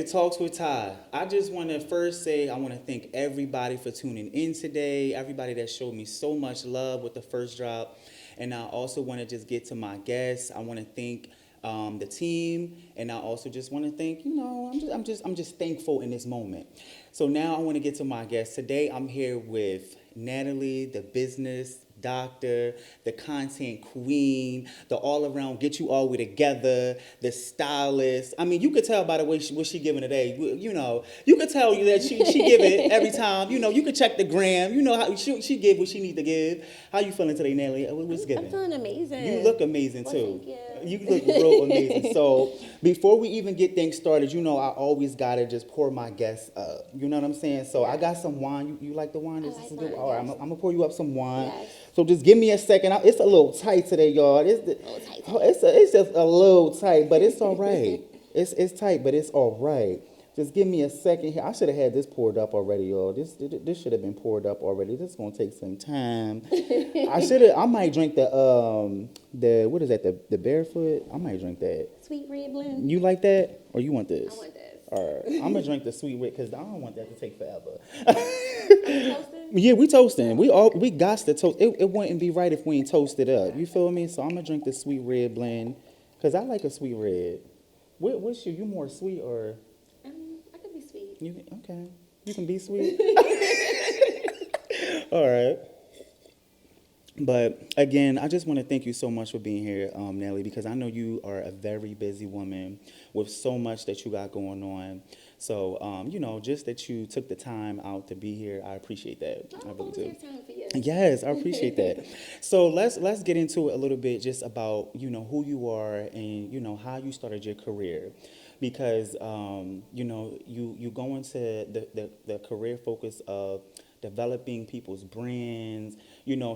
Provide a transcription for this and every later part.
to Talks with Ty. I just want to first say I want to thank everybody for tuning in today, everybody that showed me so much love with the first drop. And I also want to just get to my guests. I want to thank the team, and I also just want to thank, I'm just thankful in this moment. So now I want to get to my guests. Today I'm here with Nathalie, the business doctor, the content queen, the all-around get you all way together, the stylist. I mean, you could tell by the way what she giving today. You could tell you that she give it every time. You could check the gram. You know how she give what she need to give. How you feeling today, Natalie? What's giving? I'm feeling amazing. You look amazing too. Thank you. You look real amazing. So before we even get things started, I always gotta just pour my guests up. You know what I'm saying? So I got some wine. You like the wine? I like good? wine, All right, yes. I'm gonna pour you up some wine. Yes. So just give me a second. It's a little tight today, y'all. It's just a little tight, but it's all right. It's tight, but it's all right. Just give me a second here. I should have had this poured up already, y'all. This should have been poured up already. This is gonna take some time. I might drink the what is that? The barefoot. I might drink that. Sweet red blend. You like that, or you want this? I want this. All right, I'm gonna drink the sweet red because I don't want that to take forever. Are you toasting? Yeah, we toasting. We got to toast. It wouldn't be right if we ain't toasted up. You feel me? So I'm gonna drink the sweet red blend because I like a sweet red. What's you? You more sweet or? I could be sweet. Okay. You can be sweet. All right. But again, I just want to thank you so much for being here, Nelly, because I know you are a very busy woman with so much that you got going on. So, just that you took the time out to be here, I appreciate that. I really do. Time for you. Yes, I appreciate that. So let's get into it a little bit, just about who you are and how you started your career, because you go into the career focus of developing people's brands,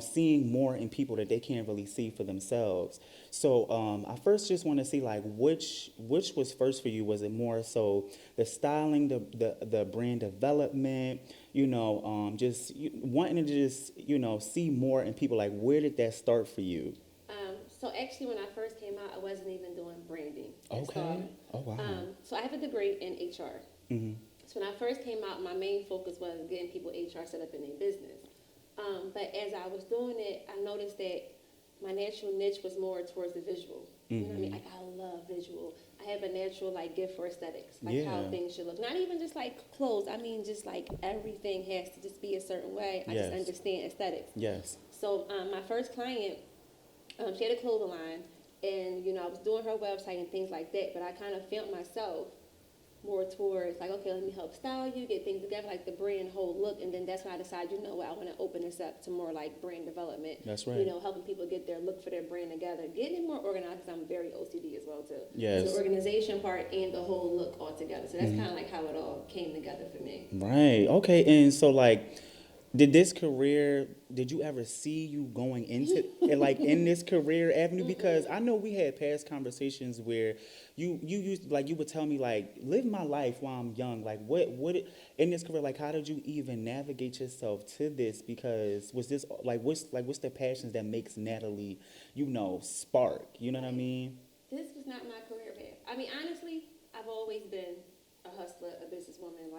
seeing more in people that they can't really see for themselves. So I first just want to see which was first for you. Was it more so the styling, the brand development, just wanting to just see more in people? Like, where did that start for you? So actually, when I first came out, I wasn't even doing branding. Okay. Oh wow. So I have a degree in HR. Mm-hmm. So when I first came out, my main focus was getting people HR set up in their business. But as I was doing it, I noticed that my natural niche was more towards the visual. You know what I mean? Like, I love visual. I have a natural gift for aesthetics, how things should look. Not even just clothes. I mean, just everything has to just be a certain way. I just understand aesthetics. Yes. So my first client, she had a clothing line, and I was doing her website and things like that. But I kind of felt myself more towards okay, let me help style you, get things together, the brand whole look, and then that's when I decided, I want to open this up to more brand development. That's right. Helping people get their look for their brand together, getting it more organized, because I'm very OCD as well too. Yes. So the organization part and the whole look all together. So that's kind of how it all came together for me. Right. Okay. And so did you ever see you going into in this career avenue? Because I know we had past conversations where you used you would tell me live my life while I'm young. What in this career, how did you even navigate yourself to this? Because was this what's the passions that makes Nathalie, spark? You know what I mean? This was not my career path. I mean, honestly, I've always been a hustler, a businesswoman.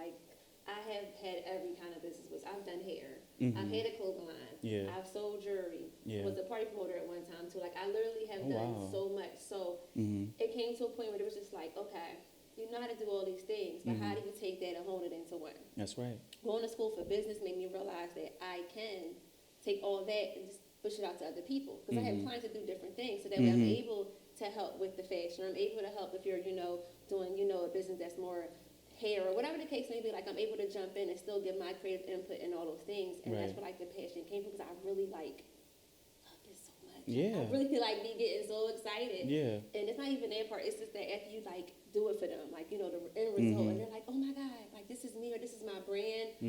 I have had every kind of business. I've done hair. Mm-hmm. I've had a clothing line. Yeah. I've sold jewelry. Yeah. Was a party promoter at one time too. I literally have done so much. So it came to a point where it was just okay, you know how to do all these things, but how do you take that and hone it into one? That's right. Going to school for business made me realize that I can take all that and just push it out to other people, because I have clients that do different things. So that way I'm able to help with the fashion. I'm able to help if you're doing a business that's more hair or whatever the case may be. I'm able to jump in and still give my creative input and all those things, and that's where the passion came from, because I really love this so much. Yeah. I really be getting so excited. Yeah. And it's not even that part. It's just that after you do it for them, the end result, and they're oh my God, this is me, or this is my brand.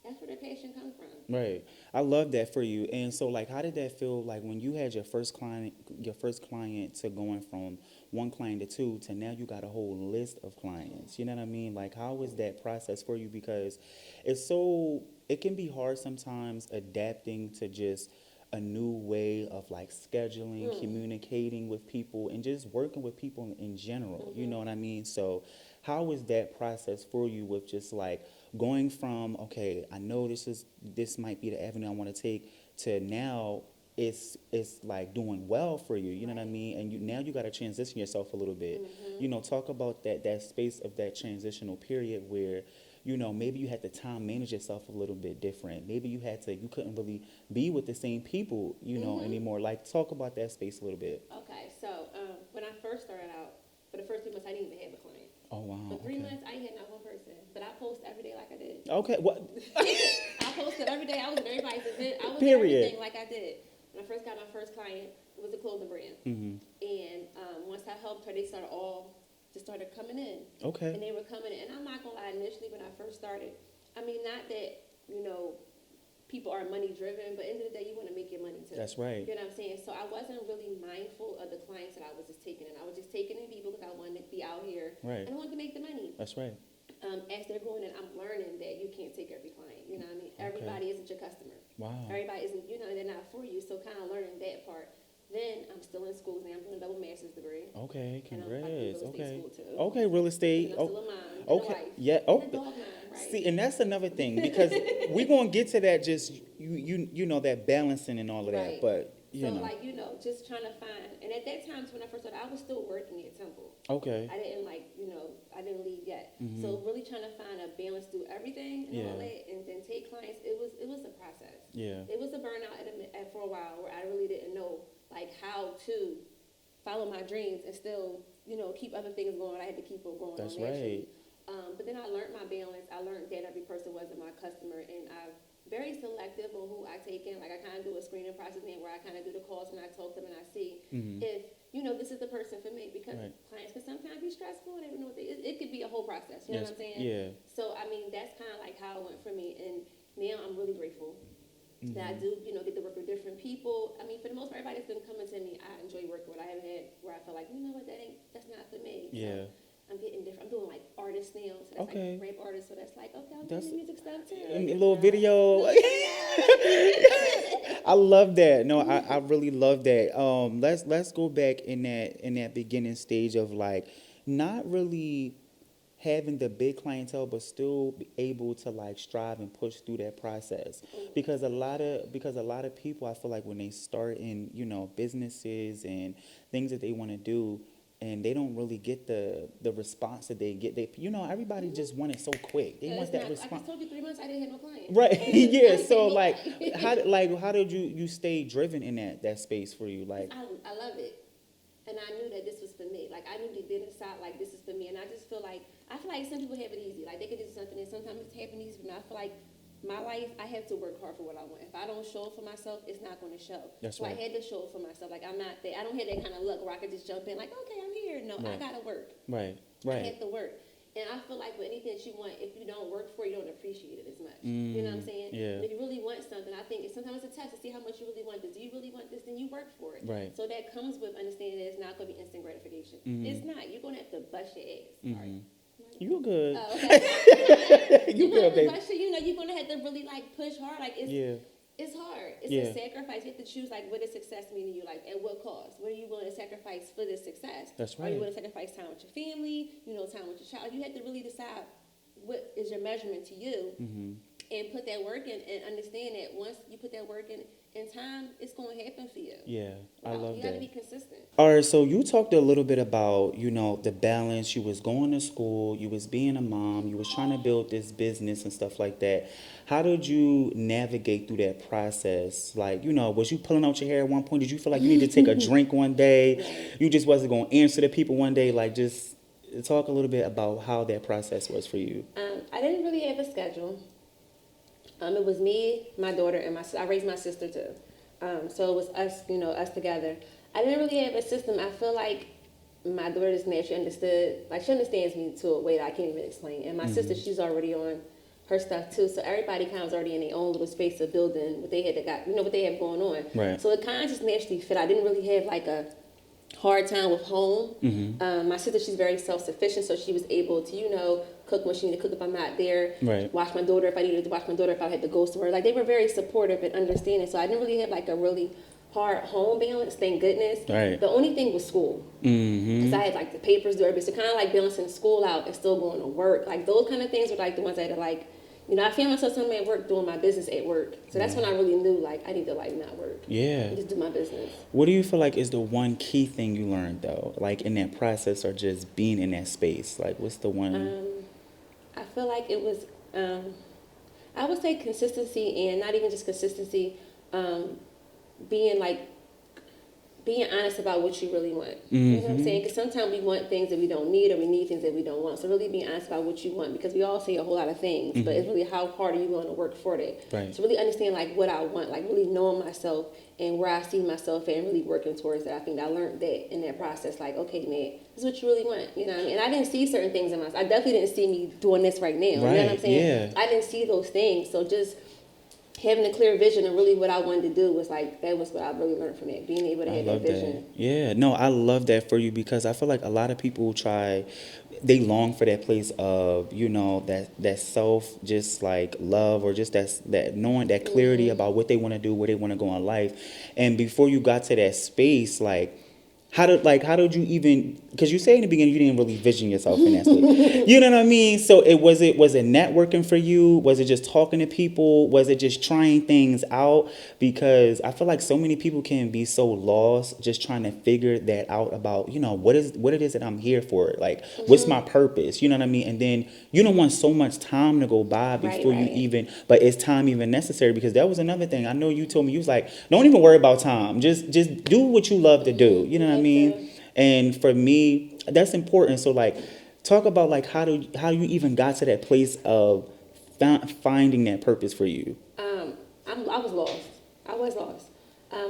That's where the passion comes from. Right. I love that for you. And so how did that feel when you had your first client to going from one client to two to now you got a whole list of clients? You know what I mean? How was that process for you? Because it can be hard sometimes adapting to just a new way of scheduling, communicating with people, and just working with people in general. You know what I mean? So how was that process for you with just like going from, okay, I know this might be the avenue I want to take, to now it's like doing well for you, you know what I mean? And now you got to transition yourself a little bit. Talk about that space of that transitional period where, maybe you had to time manage yourself a little bit different. Maybe you couldn't really be with the same people, anymore. Like, talk about that space a little bit. Okay, so when I first started out, for the first 3 months, I didn't even have a client. Oh, wow. For 3 months, I ain't had not one person, but I post every day like I did. Okay, what? I posted every day. I was at everybody's event. I was at Period. everything like I did. When I first got my first client, it was a clothing brand. And once I helped her, they started coming in. Okay. And they were coming in. And I'm not going to lie, initially when I first started, I mean, not that, people are money driven, but at the end of the day, you want to make your money too. That's right. You know what I'm saying? So I wasn't really mindful of the clients that I was just taking in. I was just taking in people because I wanted to be out here. Right. And I wanted to make the money. That's right. As they're going in, I'm learning that you can't take every client. You know what I mean? Everybody isn't your customer. Wow. Everybody isn't, they're not for you. So kind of learning that part. Then I'm still in school now. I'm doing a double master's degree. Okay, And I'm congrats. about to do real estate Okay. school too. Okay, real estate. And I'm still a mom. And Okay. a wife. Yeah. And a dog mom, right? See, and that's another thing, because we're gonna get to that. Just that balancing and all of that. Right. But just trying to find. And at that time, when I first started, I was still working at Temple. Okay. I didn't I didn't leave yet. So really trying to find a balance through everything and all that, and then take clients. It was a process. Yeah. It was a burnout for a while where I really didn't know how to follow my dreams and still keep other things going. I had to keep it going. That's on right. Actually. But then I learned my balance. I learned that every person wasn't my customer, and I'm very selective on who I take in. Like, I kind of do a screening process now where I kind of do the calls and I talk to them and I see if this is the person for me, because clients can sometimes be stressful and they don't know what it could be a whole process. You know what I'm saying? Yeah. So I mean, that's kind of like how it went for me, and now I'm really grateful that I do get to work with different people. I mean, for the most part, everybody that's been coming to me, I enjoy working with. I haven't had where I feel like, that's not for me. Yeah. So I'm getting different. I'm doing like artist now, so that's like rap artist. So that's like, okay, I'm doing the music stuff too. And a little video. I love that. No, I really love that. Let's go back in that beginning stage of like not really having the big clientele, but still be able to like strive and push through that process. Because a lot of people, I feel like when they start in businesses and things that they want to do, and they don't really get the response that they get. Everybody just want it so quick. They want that response. I just told you 3 months I didn't have no clients. Right. Yeah. So how did you stay driven in that space for you? Like, I love it, and I knew that this was for me. Like, I knew deep inside, like, this is for me. And I feel like some people have it easy. Like, they can do something, and sometimes it's happening easy for me. I feel like my life, I have to work hard for what I want. If I don't show up for myself, it's not going to show. That's so right. I had to show up for myself. Like, I don't have that kind of luck where I could just jump in like, okay, I'm here. No, I got to work. Right. I have to work. And I feel like with anything that you want, if you don't work for it, you don't appreciate it as much. You know what I'm saying? Yeah. And if you really want something, I think sometimes it's a test to see how much you really want this. Do you really want this? Then you work for it. Right. So that comes with understanding that it's not going to be instant gratification. It's not. You're going to have to bust your ass. Sorry. You good. Oh, okay. You good, baby. You're going to have to really, like, push hard. Like, it's hard. It's a sacrifice. You have to choose, like, what does success mean to you? Like, at what cost? What are you willing to sacrifice for this success? That's right. Are you willing to sacrifice time with your family, time with your child? You have to really decide what is your measurement to you and put that work in, and understand that once you put that work in time, it's going to happen for you. Yeah, I love that. You got to be consistent. All right, so you talked a little bit about, the balance. You was going to school, you was being a mom, you was trying to build this business and stuff like that. How did you navigate through that process? Like, was you pulling out your hair at one point? Did you feel like you needed to take a drink one day? You just wasn't going to answer the people one day? Like, just talk a little bit about how that process was for you. I didn't really have a schedule. It was me, my daughter, and I raised my sister too. So it was us, us together. I didn't really have a system. I feel like my daughter just naturally understood, like, she understands me to a way that I can't even explain. And my sister, she's already on her stuff too. So everybody kind of was already in their own little space of building what they what they have going on. Right. So it kind of just naturally fit. I didn't really have like a hard time with home. My sister, she's very self-sufficient, so she was able to, cook when she needed to cook if I'm not there. Right. Watch my daughter if I needed to watch my daughter if I had to go somewhere. Like, they were very supportive and understanding, so I didn't really have like a really hard home balance, thank goodness. Right. The only thing was school. Because I had like the papers, do everything. So kind of like balancing school out and still going to work. Like those kind of things were like the ones that are like, you know, I found myself something at work doing my business at work. So that's when I really knew like I need to like not work. Yeah. And just do my business. What do you feel like is the one key thing you learned though, like in that process or just being in that space? Like what's the one? I feel like it was, I would say consistency, and not even just consistency, being honest about what you really want. You know what I'm saying? Because sometimes we want things that we don't need, or we need things that we don't want. So really being honest about what you want, because we all say a whole lot of things, but it's really how hard are you going to work for that. Right. So really understand like what I want, like really knowing myself and where I see myself at and really working towards that. I think I learned that in that process. Like, okay, man, this is what you really want. You know what I mean? And I didn't see certain things in myself. I definitely didn't see me doing this right now. You know what I'm saying? Yeah. I didn't see those things. So just having a clear vision and really what I wanted to do was like, that was what I really learned from it, being able to have that vision. Yeah, no, I love that for you, because I feel like a lot of people they long for that place of, you know, that self, just like love, or just that knowing, that clarity about what they want to do, where they want to go in life. And before you got to that space, like, how did you even, because you say in the beginning you didn't really vision yourself in that space. You know what I mean? So was it networking for you? Was it just talking to people? Was it just trying things out? Because I feel like so many people can be so lost just trying to figure that out about, you know, what it is that I'm here for. Like, what's my purpose? You know what I mean? And then you don't want so much time to go by before you even, but is time even necessary? Because that was another thing. I know you told me, you was like, don't even worry about time. Just do what you love to do. You know what I mean? And for me, that's important. So like, talk about like how you even got to that place of finding that purpose for you. I was lost.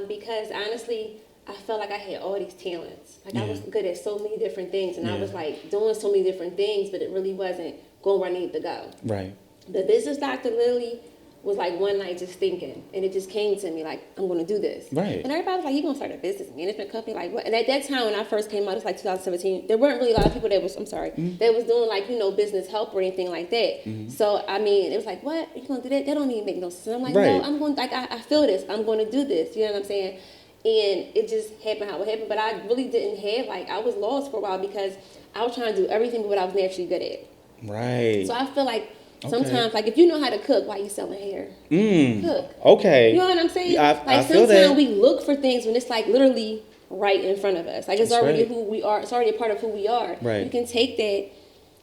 Because honestly, I felt like I had all these talents. Like I was good at so many different things, and I was like doing so many different things, but it really wasn't going where I needed to go. Right. The business doctor literally was like one night just thinking, and it just came to me like, I'm going to do this. Right. And everybody was like, you're going to start a business management company? Like what? And at that time when I first came out, it's like 2017, there weren't really a lot of people that was doing like, you know, business help or anything like that. So, I mean, it was like, what? You going to do that? That don't even make no sense. And I'm like, no, I'm going, like, I feel this. I'm going to do this. You know what I'm saying? And it just happened how it happened. But I really didn't have, like, I was lost for a while because I was trying to do everything what I was naturally good at. Right. So I feel like, sometimes, like, if you know how to cook, why you selling hair? Cook. Okay. You know what I'm saying? I feel that. Sometimes we look for things when it's, like, literally right in front of us. Like, it's already who we are. It's already a part of who we are. Right. You can take that,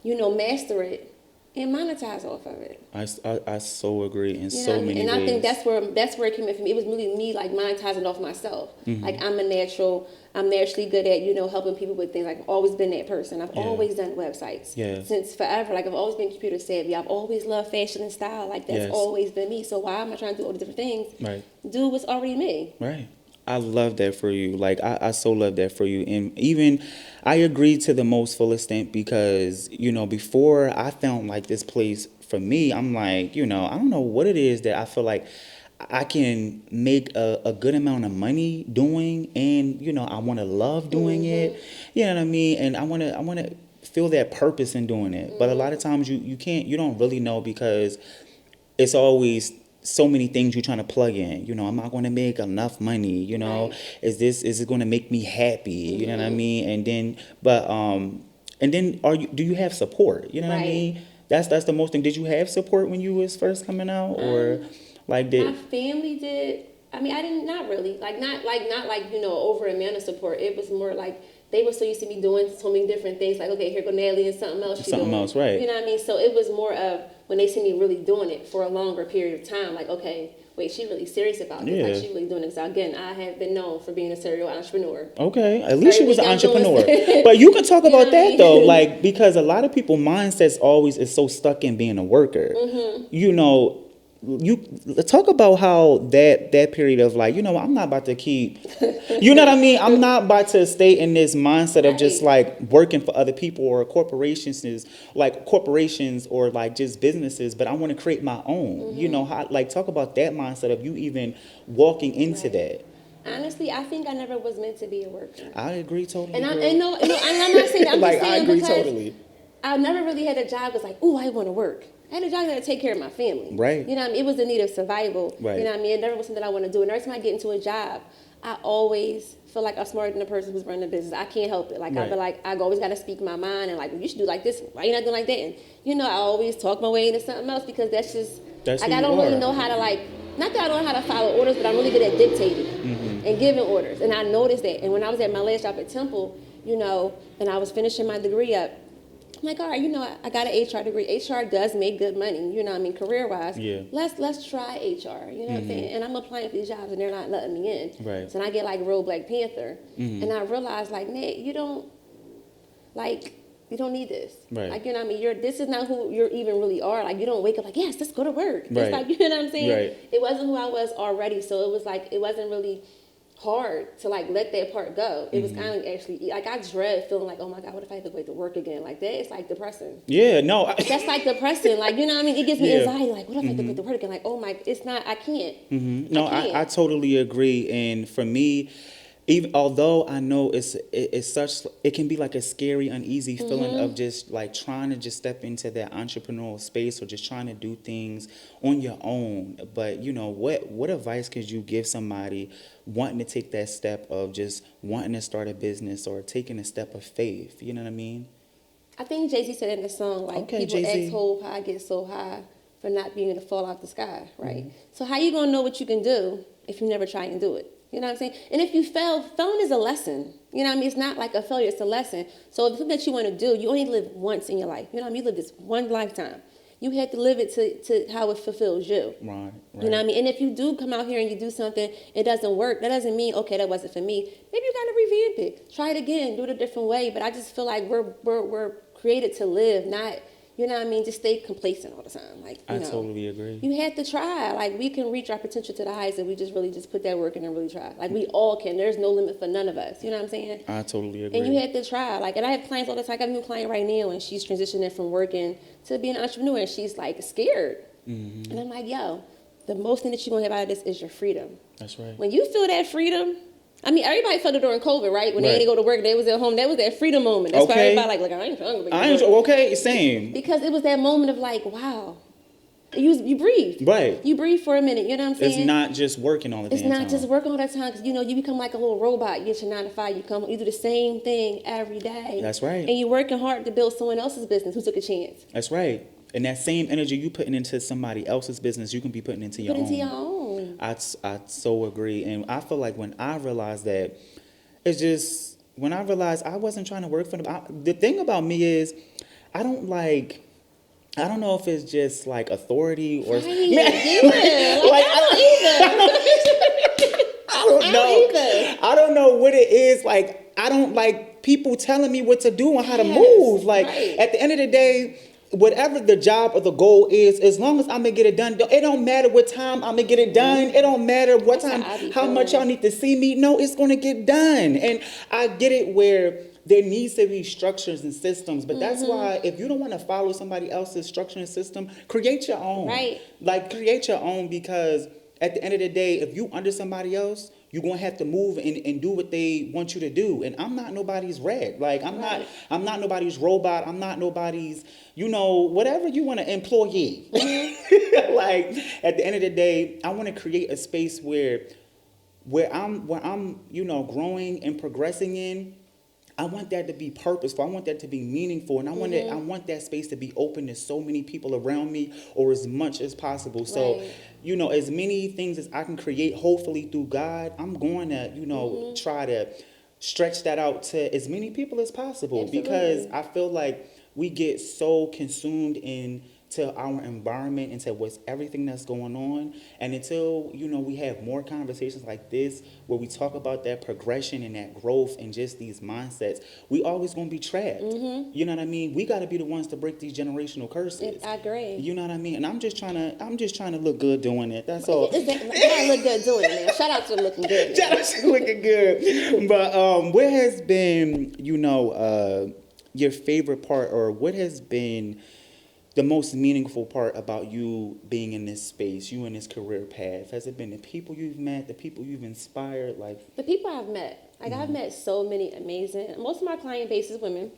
you know, master it, and monetize off of it. I so agree in so many ways. And I think that's where it came in for me. It was really me, like, monetizing off myself. Like, I'm naturally good at, you know, helping people with things. Like, I've always been that person. I've always done websites since forever. Like, I've always been computer savvy. I've always loved fashion and style. Like, that's always been me. So why am I trying to do all the different things? Right. Do what's already me. Right. I love that for you. Like, I so love that for you. And even I agree to the most full extent because, you know, before I found like this place for me, I'm like, you know, I don't know what it is that I feel like I can make a good amount of money doing, and, you know, I want to love doing it. You know what I mean? And I want to feel that purpose in doing it. But a lot of times you don't really know because it's always so many things you're trying to plug in. You know, am I going to make enough money? You know, is it going to make me happy? You know what I mean? And then, do you have support? You know what I mean? That's the most thing. Did you have support when you was first coming out, or like did my family did? I mean, I didn't, not really, not like you know, over amount of support. It was more like they were so used to me doing so many different things. Like, okay, here go Nathalie and something else. Something else, right? You know what I mean? So it was more of when they see me really doing it for a longer period of time. Like, okay, wait, she really serious about this. Like, she really doing this. Again, I have been known for being a serial entrepreneur. Okay, at least she was an entrepreneur. But you could talk about that though, like, because a lot of people mindsets always is so stuck in being a worker. You know. You talk about how that period of like, you know, I'm not about to keep, you know what I mean? I'm not about to stay in this mindset of just like working for other people or corporations or like just businesses, but I want to create my own. You know, how, like, talk about that mindset of you even walking into that. Honestly, I think I never was meant to be a worker. I agree totally. And I'm not saying that. I'm like, just saying I agree because totally. I never really had a job that's like, oh, I want to work. I had a job to take care of my family. Right. You know what I mean? It was the need of survival. Right. You know what I mean? It never was something I want to do. And every time I get into a job, I always feel like I'm smarter than the person who's running the business. I can't help it. Like, I feel like I always got to speak my mind and like, well, you should do like this. Why you not doing like that? And, you know, I always talk my way into something else because that's just, that's like, I don't really know how to like, not that I don't know how to follow orders, but I'm really good at dictating and giving orders. And I noticed that. And when I was at my last job at Temple, you know, and I was finishing my degree up, I'm like, all right, you know, I got an HR degree. HR does make good money, you know what I mean, career-wise. Yeah. Let's try HR, you know what I'm saying? And I'm applying for these jobs, and they're not letting me in. Right. So then I get, like, real Black Panther. And I realized, like, Nat, you don't need this. Right. Like, you know what I mean? This is not who you even really are. Like, you don't wake up like, yes, let's go to work. Right. It's like, you know what I'm saying? Right. It wasn't who I was already, so it was like, it wasn't really hard to like let that part go. It was kind of actually like I dread feeling like, oh my God, what if I have to go to work again? Like that, it's like depressing. Yeah, no. That's like depressing. Like, you know what I mean? It gives me anxiety. Like, what if I have to go to work again? Like, oh my, it's not, I can't. No, I totally agree. And for me, even although I know it's such, it can be like a scary, uneasy feeling of just like trying to just step into that entrepreneurial space or just trying to do things on your own. But you know, what advice could you give somebody wanting to take that step of just wanting to start a business or taking a step of faith? You know what I mean? I think Jay-Z said in the song, like, people Jay-Z. ask hope how I get so high for not being able to fall out the sky, right? So how you gonna know what you can do if you never try and do it? You know what I'm saying? And if you fail, failing is a lesson. You know what I mean? It's not like a failure, it's a lesson. So if it's something that you want to do, you only live once in your life. You know what I mean? You live this one lifetime. You have to live it to how it fulfills you. Right. You know what I mean? And if you do come out here and you do something, it doesn't work, that doesn't mean, okay, that wasn't for me. Maybe you got to revamp it. Try it again. Do it a different way. But I just feel like we're created to live, not, you know what I mean, just stay complacent all the time. Like, I totally agree. You have to try. Like, we can reach our potential to the highest if we just really just put that work in and really try. Like, we all can. There's no limit for none of us. You know what I'm saying? I totally agree. And you have to try. Like, and I have clients all the time. I got a new client right now, and she's transitioning from working to being an entrepreneur, and she's, like, scared. And I'm like, yo, the most thing that you're going to have out of this is your freedom. That's right. When you feel that freedom, I mean, everybody felt it during COVID, right? When they didn't go to work, they was at home. That was that freedom moment. That's why everybody like, I ain't trying to go to work. Same. Because it was that moment of like, wow. You breathe. Right. You breathe for a minute. You know what I'm saying? It's not just working all the time. It's not just working all the time because, you know, you become like a little robot. You get your 9 to 5. You do the same thing every day. That's right. And you're working hard to build someone else's business who took a chance. That's right. And that same energy you putting into somebody else's business, you can be putting into your own. Put into your own. I so agree. And I feel like when I realized that, it's just, when I realized I wasn't trying to work for them. The thing about me is, I don't know if it's just like authority or. Right. I don't know. I don't know what it is. Like, I don't like people telling me what to do and how to move. Like, at the end of the day, whatever the job or the goal is, as long as I'm gonna get it done, it don't matter what time I'm gonna get it done. It don't matter what time, how much y'all need to see me. No, it's gonna get done. And I get it where there needs to be structures and systems, but that's why if you don't want to follow somebody else's structure and system, create your own. Right. Like, create your own, because at the end of the day, if you under somebody else, you're gonna have to move and do what they want you to do. And I'm not nobody's rat. Like, I'm not nobody's robot. I'm not nobody's, you know, whatever you want to employee. Like, at the end of the day, I want to create a space where I'm, you know, growing and progressing in. I want that to be purposeful. I want that to be meaningful. And I want that space to be open to so many people around me, or as much as possible. So, you know, as many things as I can create, hopefully through God, I'm going to, you know, try to stretch that out to as many people as possible. Absolutely. Because I feel like we get so consumed into our environment, into what's everything that's going on. And until, you know, we have more conversations like this, where we talk about that progression and that growth and just these mindsets, we always going to be trapped. You know what I mean? We got to be the ones to break these generational curses. I agree. You know what I mean? And I'm just trying to look good doing it. That's all. You gotta look good doing it, man. Shout out to looking good, man. Shout out to looking good. But what has been, you know, your favorite part, or what has been the most meaningful part about you being in this space, you in this career path? Has it been the people you've met, the people you've inspired? Like, the people I've met. Like, I've met so many amazing, most of my client base is women.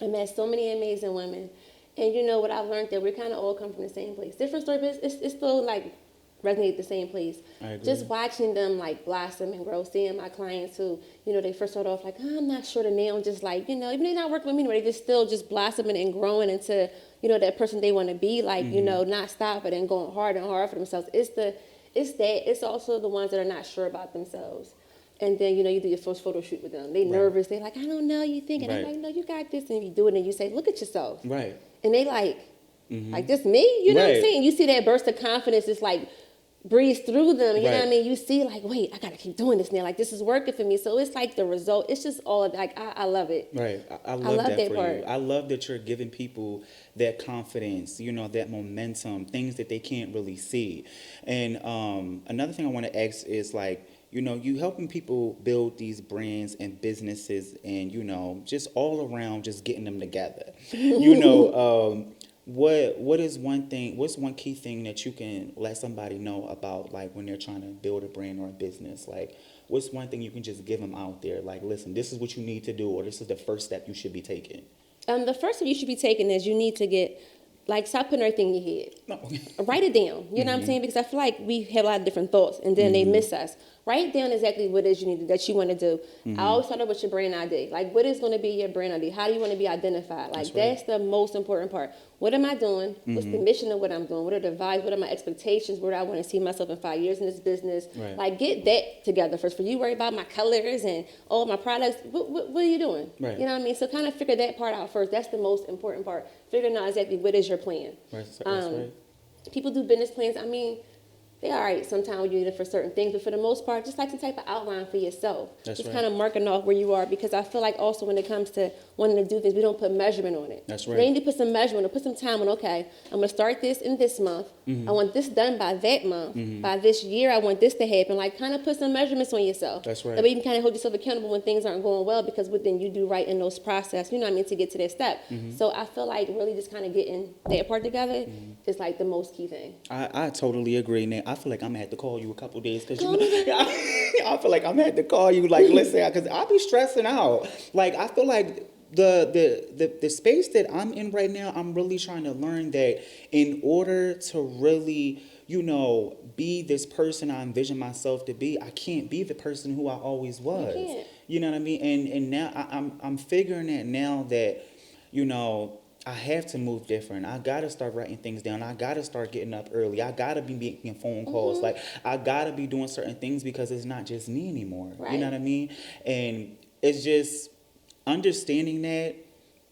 I met so many amazing women. And you know what I've learned, that we kind of all come from the same place. Different story, but it's still like resonate the same place. I agree. Just watching them like blossom and grow, seeing my clients who, you know, they first start off like, oh, I'm not sure, and now just like, you know, even they're not working with me anymore, they just still just blossoming and growing into, you know, that person they want to be, like, you know, not stopping and going hard and hard for themselves. It's also the ones that are not sure about themselves. And then, you know, you do your first photo shoot with them. They nervous. They like, I don't know, you think. And I'm like, no, you got this. And you do it and you say, look at yourself. Right. And they like this me? You know what I'm saying? You see that burst of confidence is like breeze through them. You know what I mean? You see like, wait, I got to keep doing this now. Like, this is working for me. So it's like the result. It's just all like, I love it. Right. I love that for you. I love that you're giving people that confidence, you know, that momentum, things that they can't really see. And another thing I want to ask is like, you know, you helping people build these brands and businesses and, you know, just all around just getting them together. You know, what's one key thing that you can let somebody know about, like, when they're trying to build a brand or a business? Like, what's one thing you can just give them out there? Like, listen, this is what you need to do, or this is the first step you should be taking. The first step you should be taking is you need to get, like, stop putting everything in your head. No. Write it down. You know what I'm saying? Because I feel like we have a lot of different thoughts, and then they miss us. Write down exactly what it is that you want to do. I always start out with your brand ID. Like, what is going to be your brand ID? How do you want to be identified? Like, that's the most important part. What am I doing? What's the mission of what I'm doing? What are the values? What are my expectations? Where do I want to see myself in 5 years in this business? Right. Like, get that together first. For you, worry about my colors and all my products. What are you doing? Right. You know what I mean? So kind of figure that part out first. That's the most important part. Figuring out exactly what is your plan. That's right. People do business plans. I mean, they're all right sometimes you need it for certain things, but for the most part, just like some type of outline for yourself. That's just right. kind of marking off where you are, because I feel like also when it comes to wanting to do things, we don't put measurement on it. That's right. They need to put some measurement or put some time on, okay, I'm going to start this in this month. I want this done by that month. By this year, I want this to happen. Like, kind of put some measurements on yourself. That's right. That way you can kind of hold yourself accountable when things aren't going well, because what then you do right in those process, you know what I mean, to get to that step. So I feel like really just kind of getting that part together is like the most key thing. I totally agree, Nate. I feel like I'm going to have to call you a couple days because I feel like I'm going to have to call you, like, listen, because I'll be stressing out. Like, I feel like the space that I'm in right now, I'm really trying to learn that in order to really, you know, be this person I envision myself to be, I can't be the person who I always was. You can't. You know what I mean? And now I'm figuring that now that, you know, I have to move different. I got to start writing things down. I got to start getting up early. I got to be making phone calls. Like, I got to be doing certain things because it's not just me anymore. Right. You know what I mean? And it's just understanding that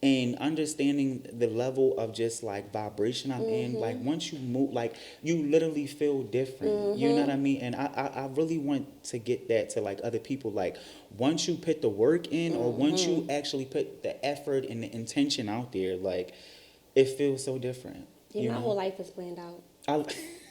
and understanding the level of just like vibration I'm in. Like, once you move, like, you literally feel different. You know what I mean? And I really want to get that to like other people. Like, once you put the work in, or once you actually put the effort and the intention out there, like, it feels so different. Yeah, my whole life is planned out. I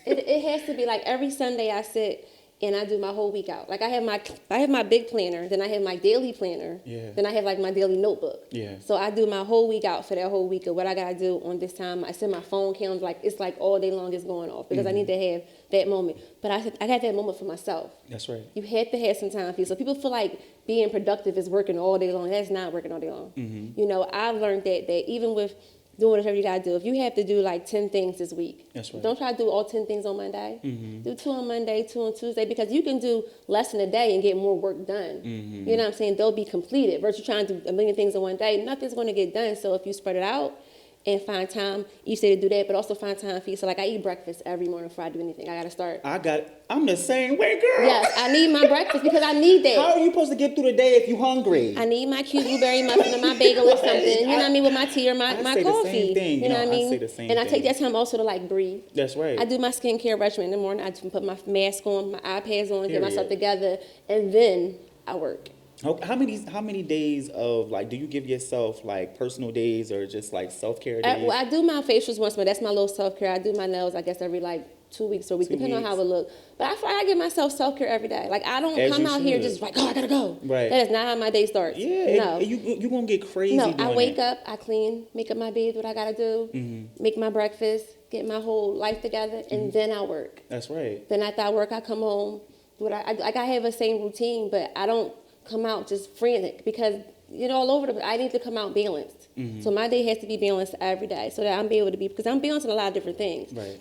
It has to be like every Sunday I sit and I do my whole week out. Like, I have my big planner, then I have my daily planner, then I have like my daily notebook. Yeah. So I do my whole week out for that whole week of what I gotta do on this time. I set my phone calendar, like, it's like all day long is going off because I need to have that moment. But I got that moment for myself. That's right. You have to have some time for you. So people feel like being productive is working all day long. That's not working all day long. You know, I've learned that even with doing whatever you gotta do, if you have to do like 10 things this week, That's right. don't try to do all 10 things on Monday. Do 2 on Monday, 2 on Tuesday, because you can do less in a day and get more work done. You know what I'm saying? They'll be completed versus trying to do a million things in one day. Nothing's going to get done. So if you spread it out and find time each day to do that, but also find time for you. So like, I eat breakfast every morning before I do anything. I gotta start. I'm the same way, girl. Yes, I need my breakfast because I need that. How are you supposed to get through the day if you hungry? I need my cute blueberry muffin or my bagel or something. You know what I mean? With my tea or my say the coffee. same thing. You know what I mean? I say the same and I take thing. that time also to like breathe. That's right. I do my skincare regimen in the morning. I just put my mask on, my iPads on, get myself Period. together, and then I work. How many days of, like, do you give yourself like personal days or just like self-care days? I do my facials once, but that's my little self-care. I do my nails, I guess, every like 2 weeks or a week, 2 depending on weeks. how it look. But I feel like I give myself self-care every day. Like, I don't As come you out here should. just like, oh, I gotta go. Right. That is not how my day starts. Yeah. No. You gonna get crazy. No, I doing wake that. up, I clean, make up my bed, what I gotta do, make my breakfast, get my whole life together, and then I work. That's right. Then after I work, I come home. I have a same routine, but I don't come out just frantic because all over the place. I need to come out balanced. So my day has to be balanced every day so that I'm able to be, because I'm balancing a lot of different things. Right.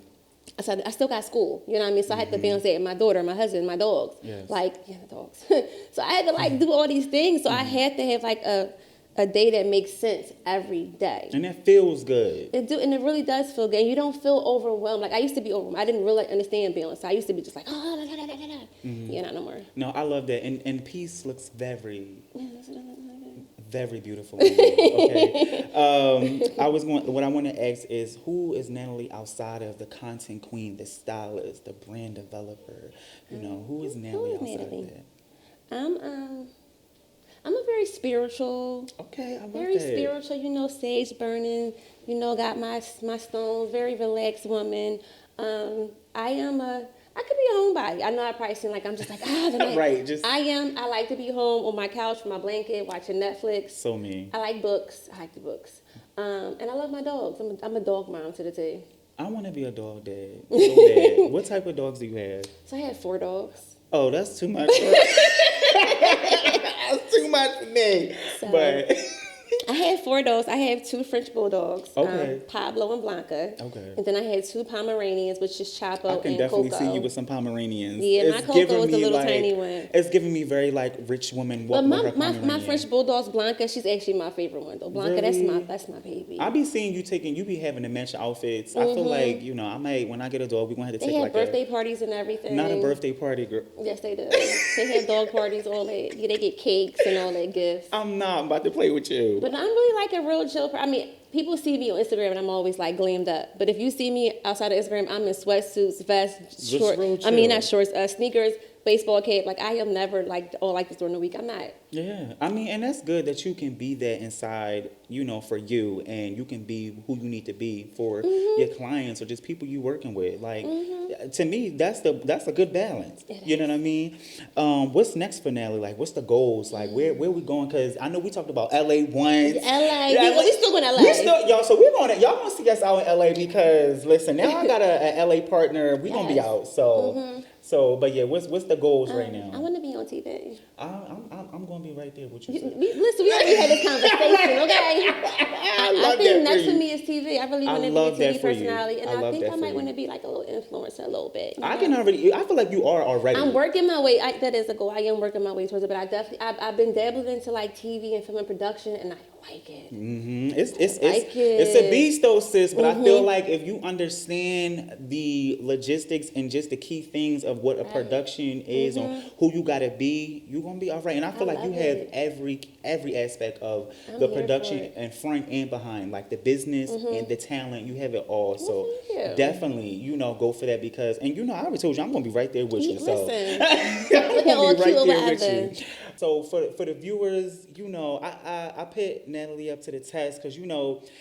So I still got school, you know what I mean? So I had to balance that, my daughter, my husband, my dogs. Yes. The dogs. So I had to do all these things. So I had to have a day that makes sense every day. And that feels good. And it really does feel good. And you don't feel overwhelmed. Like I used to be overwhelmed. I didn't really understand balance. So I used to be just like, not no more. No, I love that. And peace looks very, very beautiful. Okay. What I want to ask is, who is Nathalie outside of the content queen, the stylist, the brand developer? Who is Nathalie outside of that? I'm a very spiritual. Okay, I love very that. spiritual, sage burning, got my stones, very relaxed woman. I could be a homebody. I know I probably seem like I'm just like, right, I like to be home on my couch with my blanket, watching Netflix. So me. I like books. I like the books. And I love my dogs. I'm a dog mom to the T. I want to be a dog dad. So bad. What type of dogs do you have? So I have 4 dogs. Oh, that's too much. That's too much for me. So, but I had 4 dogs. I have 2 French bulldogs, okay. Pablo and Blanca. Okay. And then I had 2 Pomeranians, which is Chapo and Coco. I can definitely see you with some Pomeranians. Yeah, my Coco is a little tiny one. It's giving me very rich woman. But my French bulldog's Blanca. She's actually my favorite one though. Blanca, really? that's my baby. I be seeing you be having the match outfits. I feel like I might, when I get a dog, we're gonna have to take have birthday parties and everything. Not a birthday party, girl. Yes, they do. They have dog parties, all that. Yeah, they get cakes and all that gifts. I'm about to play with you. But I'm really like a real chill. People see me on Instagram and I'm always like glammed up. But if you see me outside of Instagram, I'm in sweatsuits, vests, shorts. Not shorts, sneakers, baseball cap. Like I am never like this during the week. I'm not. Yeah, and that's good that you can be that inside, for you, and you can be who you need to be for your clients or just people you working with. Like, to me, that's a good balance. You know what I mean? What's next for Nathalie? Like, what's the goals? Like, where we going? Because I know we talked about LA once. LA, we still going to LA. So y'all gonna see us out in LA because listen, now I got a LA partner. We gonna be out. So. So, but yeah, what's the goals right now? I want to be on TV. I'm going to be right there with you. Listen, we already had this conversation, okay? I think next for me is TV. I really want to be a TV personality, and I think I might want to be like a little influencer a little bit. I feel like you are already. I'm working my way. That is a goal. I am working my way towards it, but I've been dabbling into like TV and film and production, and I like it. It's a beast though, sis. But I feel like if you understand the logistics and just the key things of what a production is or who you gotta be, you're gonna be all right. And I feel like you have every aspect of the production and front and behind, like the business and the talent. You have it all. So definitely, go for that because I already told you I'm gonna be right there with you. So I'm gonna be right there with you. So for the viewers, I put Nathalie up to the test because,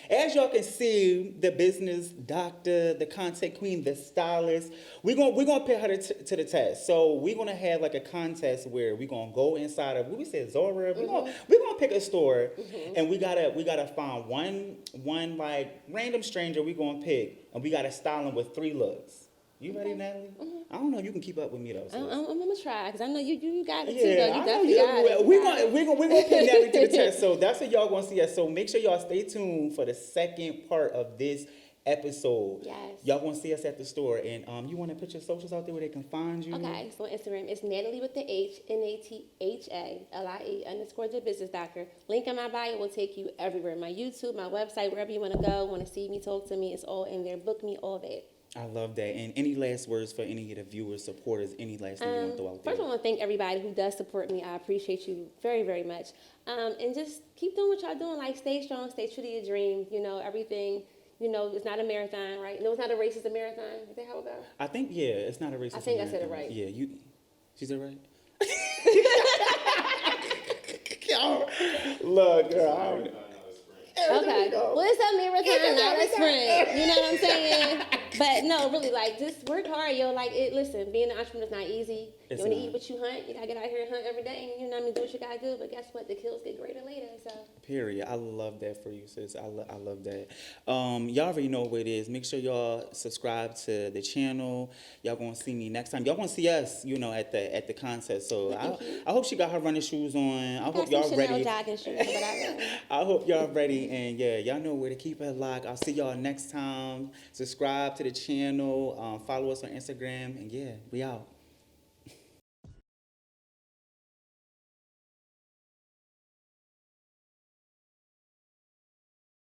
as y'all can see, the business doctor, the content queen, the stylist, we're gonna put her to the test. So we're gonna have like a contest where we're gonna go inside of what we said, Zora. We're gonna pick a store and we gotta find one like random stranger we gonna pick and we gotta style them with 3 looks. You ready, Nathalie? I don't know if you can keep up with me though. I'm gonna try because I know you got it too. Though. You definitely got it. We're gonna put Nathalie to the test. So that's what y'all gonna see us. So make sure y'all stay tuned for the second part of this episode. Yes. Y'all gonna see us at the store, and you want to put your socials out there where they can find you. Okay. So on Instagram, it's Nathalie with the H NATHALIE_ the Business Doctor. Link in my bio will take you everywhere. My YouTube, my website, wherever you want to go. Want to see me, talk to me, it's all in there. Book me, all that. I love that. And any last words for any of the viewers, supporters, any last thing you want to throw out there? First, I want to thank everybody who does support me. I appreciate you very, very much. And just keep doing what y'all doing. Like, stay strong, stay true to your dream. Everything, it's not a marathon, right? No, it's not a race, it's a marathon. Is that how it goes? I think, it's not a race. I think I said it right. Yeah, she said it right? Look, girl. Okay. Well, it's a marathon, not a sprint. You know what I'm saying? But no, really, like, just work hard, yo. Like, listen, being an entrepreneur is not easy. It's You want to not. eat what you hunt. You gotta get out here and hunt every day, and you know what I mean, do what you gotta do. But guess what? The kills get greater later. So. Period. I love that for you, sis. I love that. Y'all already know what it is. Make sure y'all subscribe to the channel. Y'all gonna see me next time. Y'all gonna see us, at the contest. So I hope she got her running shoes on. I hope y'all Chanel ready. jogging shoes, but I hope y'all ready, and yeah, y'all know where to keep it locked. I'll see y'all next time. Subscribe to the channel. Follow us on Instagram, and yeah, we out.